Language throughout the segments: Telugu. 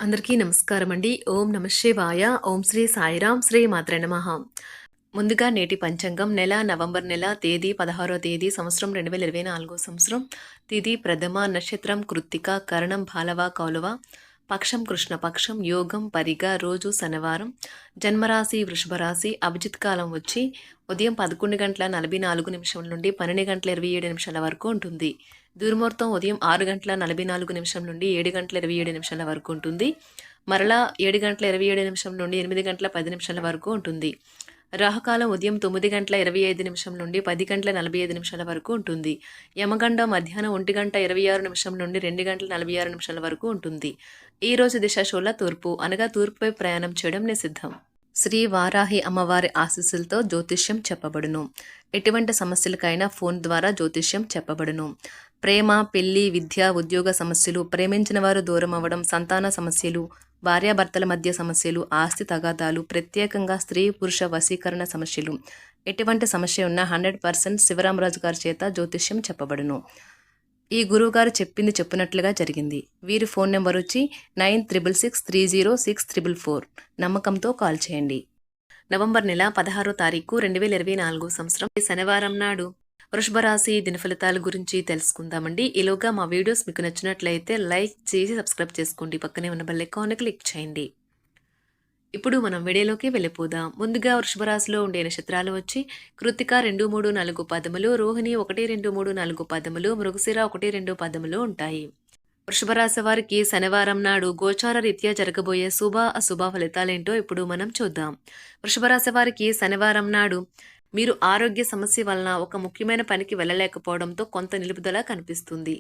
అందరికీ నమస్కారం అండి. ఓం నమ శివాయ. ఓం శ్రీ సాయిరాం. శ్రీ మాత్రే నమః. ముందుగా నేటి పంచాంగం నెల నవంబర్ నెల తేదీ 16వ తేదీ సంవత్సరం 2024 సంవత్సరం. తిథి ప్రథమ, నక్షత్రం కృత్తిక, కరణం బాలవ కౌలవ, పక్షం కృష్ణపక్షం, యోగం పరిగ, రోజు శనివారం, జన్మరాశి వృషభ రాశి, అభిజిత్ కాలం వచ్చి ఉదయం 11:44 నుండి 12:27 వరకు ఉంటుంది. దుర్ముహూర్తం ఉదయం 6:44 నుండి 7:27 వరకు ఉంటుంది. మరలా 7:27 నుండి 8:10 వరకు ఉంటుంది. రాహుకాలం ఉదయం 9:25 నుండి 10:45 వరకు ఉంటుంది. యమగండం మధ్యాహ్నం 1:26 నుండి 2:46 వరకు ఉంటుంది. ఈ రోజు దిశ శూల తూర్పు, అనగా తూర్పుపై ప్రయాణం చేయడం నిషిద్ధం. శ్రీ వారాహి అమ్మవారి ఆశీస్సులతో జ్యోతిష్యం చెప్పబడును. ఎటువంటి సమస్యలకైనా ఫోన్ ద్వారా జ్యోతిష్యం చెప్పబడును. ప్రేమ, పెళ్లి, విద్య, ఉద్యోగ సమస్యలు, ప్రేమించిన వారు దూరం అవ్వడం, సంతాన సమస్యలు, భార్యాభర్తల మధ్య సమస్యలు, ఆస్తి తగాదాలు, ప్రత్యేకంగా స్త్రీ పురుష వశీకరణ సమస్యలు, ఎటువంటి సమస్య ఉన్నా 100% శివరామరాజు గారి చేత జ్యోతిష్యం చెప్పబడును. ఈ గురువుగారు చెప్పింది చెప్పినట్లుగా జరిగింది. వీరి ఫోన్ నెంబర్ వచ్చి 96630644. నమ్మకంతో కాల్ చేయండి. నవంబర్ నెల 16వ తారీఖు 2024 సంవత్సరం శనివారం నాడు వృషభ రాశి దినఫలితాల గురించి తెలుసుకుందామండి. ఈలోగా మా వీడియోస్ మీకు నచ్చినట్లయితే లైక్ చేసి సబ్స్క్రైబ్ చేసుకోండి. పక్కనే ఉన్న బెల్ ఐకాన్ క్లిక్ చేయండి. ఇప్పుడు మనం వీడియోలోకి వెళ్ళిపోదాం. ముందుగా వృషభ రాశిలో ఉండే నక్షత్రాలు వచ్చి కృత్తిక 2, 3, 4 పదములు, రోహిణి 1, 2, 3, 4 పదములు, మృగశిర 1, 2 పదములు ఉంటాయి. వృషభ రాశి వారికి శనివారం నాడు గోచార రీత్యా జరగబోయే శుభ అశుభ ఫలితాలేంటో ఇప్పుడు మనం చూద్దాం. వృషభ రాశి వారికి శనివారం నాడు మీరు ఆరోగ్య సమస్య వలన ఒక ముఖ్యమైన పనికి వెళ్ళలేకపోవడంతో కొంత నిలుపుదల కనిపిస్తుంది.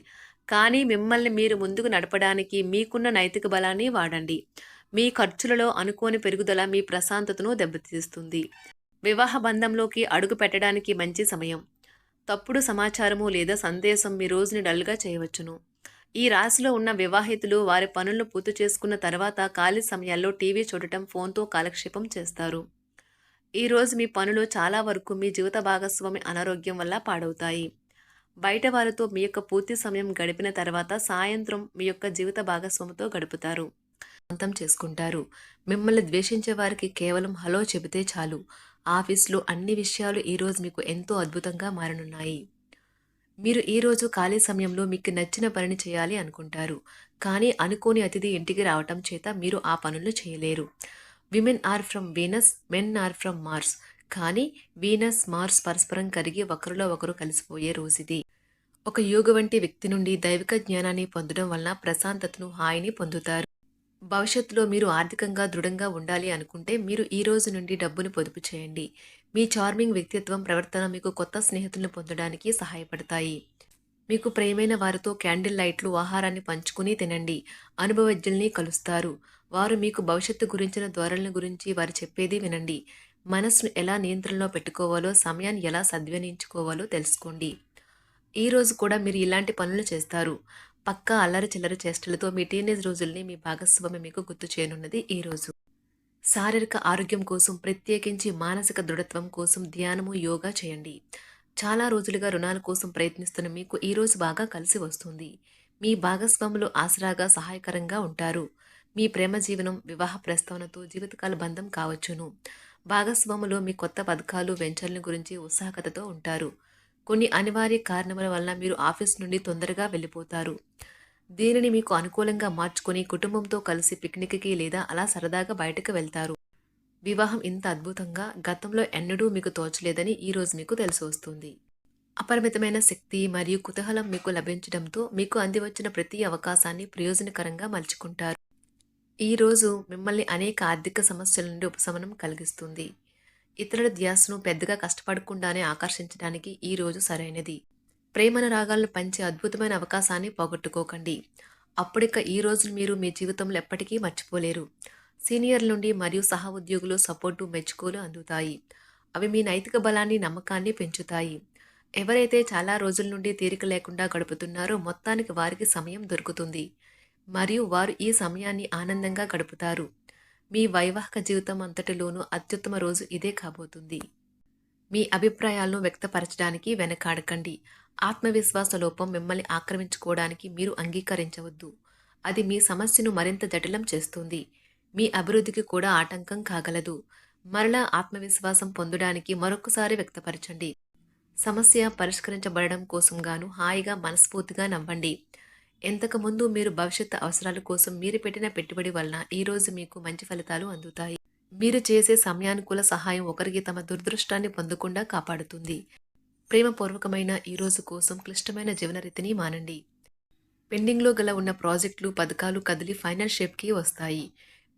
కానీ మిమ్మల్ని మీరు ముందుకు నడపడానికి మీకున్న నైతిక బలాన్ని వాడండి. మీ ఖర్చులలో అనుకోని పెరుగుదల మీ ప్రశాంతతను దెబ్బతీస్తుంది. వివాహ బంధంలోకి అడుగు పెట్టడానికి మంచి సమయం. తప్పుడు సమాచారము లేదా సందేశం మీ రోజుని డల్గా చేయవచ్చును. ఈ రాశిలో ఉన్న వివాహితులు వారి పనులను పూర్తి చేసుకున్న తర్వాత ఖాళీ సమయాల్లో టీవీ చూడటం, ఫోన్తో కాలక్షేపం చేస్తారు. ఈ రోజు మీ పనులు చాలా వరకు మీ జీవిత భాగస్వామి అనారోగ్యం వల్ల పాడవుతాయి. బయట వారితో మీ యొక్క పూర్తి సమయం గడిపిన తర్వాత సాయంత్రం మీ యొక్క జీవిత భాగస్వామితో గడుపుతారు, అంతం చేసుకుంటారు. మిమ్మల్ని ద్వేషించే వారికి కేవలం హలో చెబితే చాలు. ఆఫీస్లో అన్ని విషయాలు ఈరోజు మీకు ఎంతో అద్భుతంగా మారనున్నాయి. మీరు ఈరోజు ఖాళీ సమయంలో మీకు నచ్చిన పనిని చేయాలి అనుకుంటారు. కానీ అనుకోని అతిథి ఇంటికి రావటం చేత మీరు ఆ పనులను చేయలేరు. Women are from Venus, men are from Mars. కానీ వీనస్, మార్స్ పరస్పరం కరిగి ఒకరిలో ఒకరు కలిసిపోయే రోజుది. ఒక యోగ వంటి వ్యక్తి నుండి దైవిక జ్ఞానాన్ని పొందడం వలన ప్రశాంతతను, హాయిని పొందుతారు. భవిష్యత్తులో మీరు ఆర్థికంగా దృఢంగా ఉండాలి అనుకుంటే మీరు ఈ రోజు నుండి డబ్బును పొదుపు చేయండి. మీ చార్మింగ్ వ్యక్తిత్వం, ప్రవర్తన మీకు కొత్త స్నేహితులను పొందడానికి సహాయపడతాయి. మీకు ప్రియమైన వారితో క్యాండిల్ లైట్లు, ఆహారాన్ని పంచుకుని తినండి. అనుభవజ్ఞుల్ని కలుస్తారు. వారు మీకు భవిష్యత్తు గురించిన ధోరణుల గురించి వారు చెప్పేది వినండి. మనసును ఎలా నియంత్రణలో పెట్టుకోవాలో, సమయాన్ని ఎలా సద్వినియోగించుకోవాలో తెలుసుకోండి. ఈ రోజు కూడా మీరు ఇలాంటి పనులు చేస్తారు. పక్కా అల్లరి చిల్లర చేష్టలతో మీ టీనేజ్ రోజుల్ని మీ భాగస్వామి మీకు గుర్తు చేయనున్నది ఈ రోజు. శారీరక ఆరోగ్యం కోసం, ప్రత్యేకించి మానసిక దృఢత్వం కోసం ధ్యానము, యోగా చేయండి. చాలా రోజులుగా రుణాల కోసం ప్రయత్నిస్తున్న మీకు ఈ రోజు బాగా కలిసి వస్తుంది. మీ భాగస్వాములు ఆసరాగా, సహాయకరంగా ఉంటారు. మీ ప్రేమ జీవనం, వివాహ ప్రస్తావనతో జీవితకాల బంధం కావచ్చును. భాగస్వాములు మీ కొత్త పథకాలు, వెంచర్ల గురించి ఉత్సాహకతతో ఉంటారు. కొన్ని అనివార్య కారణముల వలన మీరు ఆఫీస్ నుండి తొందరగా వెళ్ళిపోతారు. దీనిని మీకు అనుకూలంగా మార్చుకొని కుటుంబంతో కలిసి పిక్నిక్కి లేదా అలా సరదాగా బయటకు వెళ్తారు. వివాహం ఇంత అద్భుతంగా గతంలో ఎన్నడూ మీకు తోచలేదని ఈ రోజు మీకు తెలిసి వస్తుంది. అపరిమితమైన శక్తి మరియు కుతూహలం మీకు లభించడంతో మీకు అందివచ్చిన ప్రతి అవకాశాన్ని ప్రయోజనకరంగా మలుచుకుంటారు. ఈ రోజు మిమ్మల్ని అనేక ఆర్థిక సమస్యల నుండి ఉపశమనం కలిగిస్తుంది. ఇతరుల ధ్యాసను పెద్దగా కష్టపడకుండానే ఆకర్షించడానికి ఈ రోజు సరైనది. ప్రేమన రాగాలను పంచే అద్భుతమైన అవకాశాన్ని పోగొట్టుకోకండి. అప్పుడిక ఈ రోజు మీరు మీ జీవితంలో ఎప్పటికీ మర్చిపోలేరు. సీనియర్ల నుండి మరియు సహ ఉద్యోగులు సపోర్టు, మెచ్చుకోలు అందుతాయి. అవి మీ నైతిక బలాన్ని, నమ్మకాన్ని పెంచుతాయి. ఎవరైతే చాలా రోజుల నుండి తీరిక లేకుండా గడుపుతున్నారో మొత్తానికి వారికి సమయం దొరుకుతుంది మరియు వారు ఈ సమయాన్ని ఆనందంగా గడుపుతారు. మీ వైవాహిక జీవితం అంతటిలోనూ అత్యుత్తమ రోజు ఇదే కాబోతుంది. మీ అభిప్రాయాలను వ్యక్తపరచడానికి వెనకాడకండి. ఆత్మవిశ్వాస లోపం మిమ్మల్ని ఆక్రమించుకోవడానికి మీరు అంగీకరించవద్దు. అది మీ సమస్యను మరింత జటిలం చేస్తుంది. మీ అభివృద్ధికి కూడా ఆటంకం కాగలదు. మరలా ఆత్మవిశ్వాసం పొందడానికి మరొకసారి వ్యక్తపరచండి. సమస్య పరిష్కరించబడడం కోసం గాను హాయిగా మనస్ఫూర్తిగా నవ్వండి. ఇంతకుముందు మీరు భవిష్యత్తు అవసరాల కోసం మీరు పెట్టిన పెట్టుబడి వలన ఈరోజు మీకు మంచి ఫలితాలు అందుతాయి. మీరు చేసే సమయానుకూల సహాయం ఒకరికి తమ దురదృష్టాన్ని పొందకుండా కాపాడుతుంది. ప్రేమపూర్వకమైన ఈ రోజు కోసం క్లిష్టమైన జీవనరీతిని మానండి. పెండింగ్లో గల ఉన్న ప్రాజెక్టులు పథకాలు కదిలి ఫైనల్ షేప్కి వస్తాయి.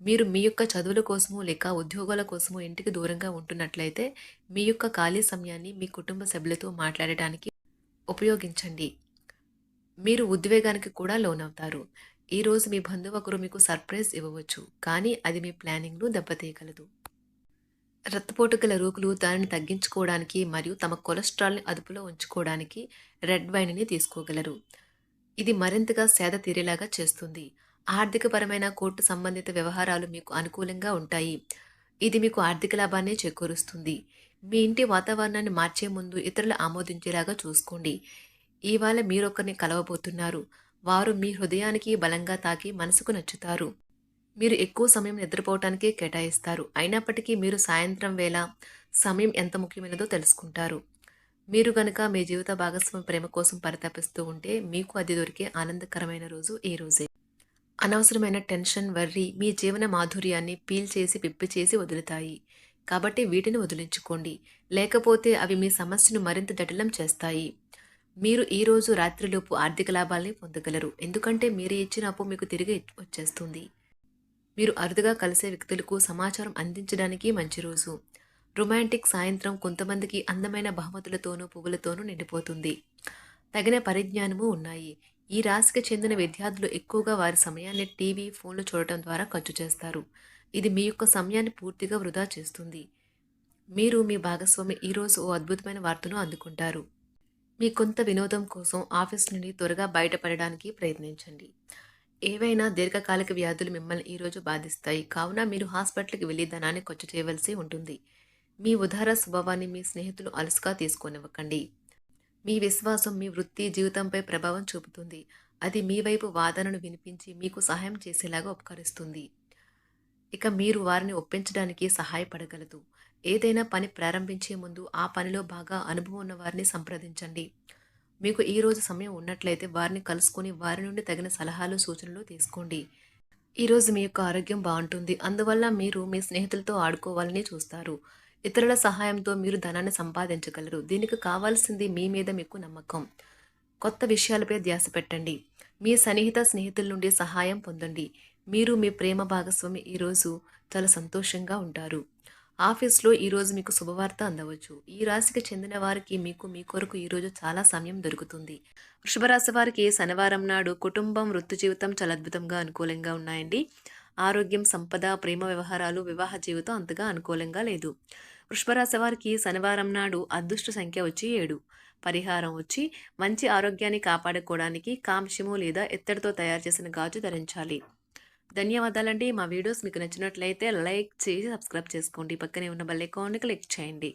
మీరు మీ యొక్క చదువుల కోసమో లేక ఉద్యోగాల కోసమో ఇంటికి దూరంగా ఉంటున్నట్లయితే మీ యొక్క ఖాళీ సమయాన్ని మీ కుటుంబ సభ్యులతో మాట్లాడటానికి ఉపయోగించండి. మీరు ఉద్వేగానికి కూడా లోనవుతారు. ఈరోజు మీ బంధువు ఒకరు మీకు సర్ప్రైజ్ ఇవ్వవచ్చు, కానీ అది మీ ప్లానింగ్ను దెబ్బతీయగలదు. రక్తపోటు గల రోగులు దానిని తగ్గించుకోవడానికి మరియు తమ కొలెస్ట్రాల్ని అదుపులో ఉంచుకోవడానికి రెడ్ వైన్ని తీసుకోగలరు. ఇది మరింతగా సేద తీరేలాగా చేస్తుంది. ఆర్థికపరమైన కోర్టు సంబంధిత వ్యవహారాలు మీకు అనుకూలంగా ఉంటాయి. ఇది మీకు ఆర్థిక లాభాన్ని చేకూరుస్తుంది. మీ ఇంటి వాతావరణాన్ని మార్చే ముందు ఇతరులు ఆమోదించేలాగా చూసుకోండి. ఇవాళ మీరొకరిని కలవబోతున్నారు. వారు మీ హృదయానికి బలంగా తాకి మనసుకు నచ్చుతారు. మీరు ఎక్కువ సమయం నిద్రపోవటానికే కేటాయిస్తారు. అయినప్పటికీ మీరు సాయంత్రం వేళ సమయం ఎంత ముఖ్యమైనదో తెలుసుకుంటారు. మీరు గనుక మీ జీవిత భాగస్వామి ప్రేమ కోసం పరితపిస్తూ ఉంటే మీకు అది దొరికే ఆనందకరమైన రోజు ఈ రోజే. అనవసరమైన టెన్షన్, వర్రీ మీ జీవన మాధుర్యాన్ని పీల్చేసి పిప్పి చేసి వదులుతాయి. కాబట్టి వీటిని వదిలించుకోండి. లేకపోతే అవి మీ సమస్యను మరింత జటిలం చేస్తాయి. మీరు ఈ రోజు రాత్రిలోపు ఆర్థిక లాభాల్ని పొందగలరు. ఎందుకంటే మీరు ఇచ్చిన అప్పు మీకు తిరిగి వచ్చేస్తుంది. మీరు అరుదుగా కలిసే వ్యక్తులకు సమాచారం అందించడానికి మంచి రోజు. రొమాంటిక్ సాయంత్రం కొంతమందికి అందమైన బహుమతులతోనూ పువ్వులతోనూ నిండిపోతుంది. తగిన పరిజ్ఞానము ఉన్నాయి. ఈ రాశికి చెందిన విద్యార్థులు ఎక్కువగా వారి సమయాన్ని టీవీ, ఫోన్లు చూడటం ద్వారా ఖర్చు చేస్తారు. ఇది మీ యొక్క సమయాన్ని పూర్తిగా వృధా చేస్తుంది. మీరు మీ భాగస్వామి ఈరోజు ఓ అద్భుతమైన వార్తను అందుకుంటారు. మీ కొంత వినోదం కోసం ఆఫీస్ నుండి త్వరగా బయటపడడానికి ప్రయత్నించండి. ఏవైనా దీర్ఘకాలిక వ్యాధులు మిమ్మల్ని ఈరోజు బాధిస్తాయి. కావున మీరు హాస్పిటల్కి వెళ్ళి ధనాన్ని ఖర్చు చేయవలసి ఉంటుంది. మీ ఉదార స్వభావాన్ని మీ స్నేహితులు అలసుగా తీసుకోనివ్వకండి. మీ విశ్వాసం మీ వృత్తి జీవితంపై ప్రభావం చూపుతుంది. అది మీ వైపు వాదనను వినిపించి మీకు సహాయం చేసేలాగా ఉపకరిస్తుంది. ఇక మీరు వారిని ఒప్పించడానికి సహాయపడగలదు. ఏదైనా పని ప్రారంభించే ముందు ఆ పనిలో బాగా అనుభవం ఉన్న వారిని సంప్రదించండి. మీకు ఈరోజు సమయం ఉన్నట్లయితే వారిని కలుసుకొని వారి నుండి తగిన సలహాలు సూచనలు తీసుకోండి. ఈరోజు మీ యొక్క ఆరోగ్యం బాగుంటుంది. అందువల్ల మీరు మీ స్నేహితులతో ఆడుకోవాలని చూస్తారు. ఇతరుల సహాయంతో మీరు ధనాన్ని సంపాదించగలరు. దీనికి కావాల్సింది మీ మీద మీకు నమ్మకం. కొత్త విషయాలపై ధ్యాస పెట్టండి. మీ సన్నిహిత స్నేహితుల నుండి సహాయం పొందండి. మీరు మీ ప్రేమ భాగస్వామి ఈరోజు చాలా సంతోషంగా ఉంటారు. ఆఫీస్లో ఈరోజు మీకు శుభవార్త అందవచ్చు. ఈ రాశికి చెందిన వారికి మీ కొరకు ఈరోజు చాలా సమయం దొరుకుతుంది. వృషభ రాశి వారికి శనివారం నాడు కుటుంబం, వృత్తి జీవితం చాలా అద్భుతంగా అనుకూలంగా ఉన్నాయండి. ఆరోగ్యం, సంపద, ప్రేమ వ్యవహారాలు, వివాహ జీవితం అంతగా అనుకూలంగా లేదు. వృషభ రాశి వారికి శనివారం నాడు అదృష్ట సంఖ్య వచ్చి 7. పరిహారం వచ్చి మంచి ఆరోగ్యాన్ని కాపాడుకోవడానికి కాంస్యము లేదా ఇత్తడితో తయారు చేసిన గాజు ధరించాలి. ధన్యవాదాలండి. మా వీడియోస్ మీకు నచ్చినట్లయితే లైక్ చేసి సబ్స్క్రైబ్ చేసుకోండి. పక్కనే ఉన్న బెల్ ఐకాన్ని క్లిక్ చేయండి.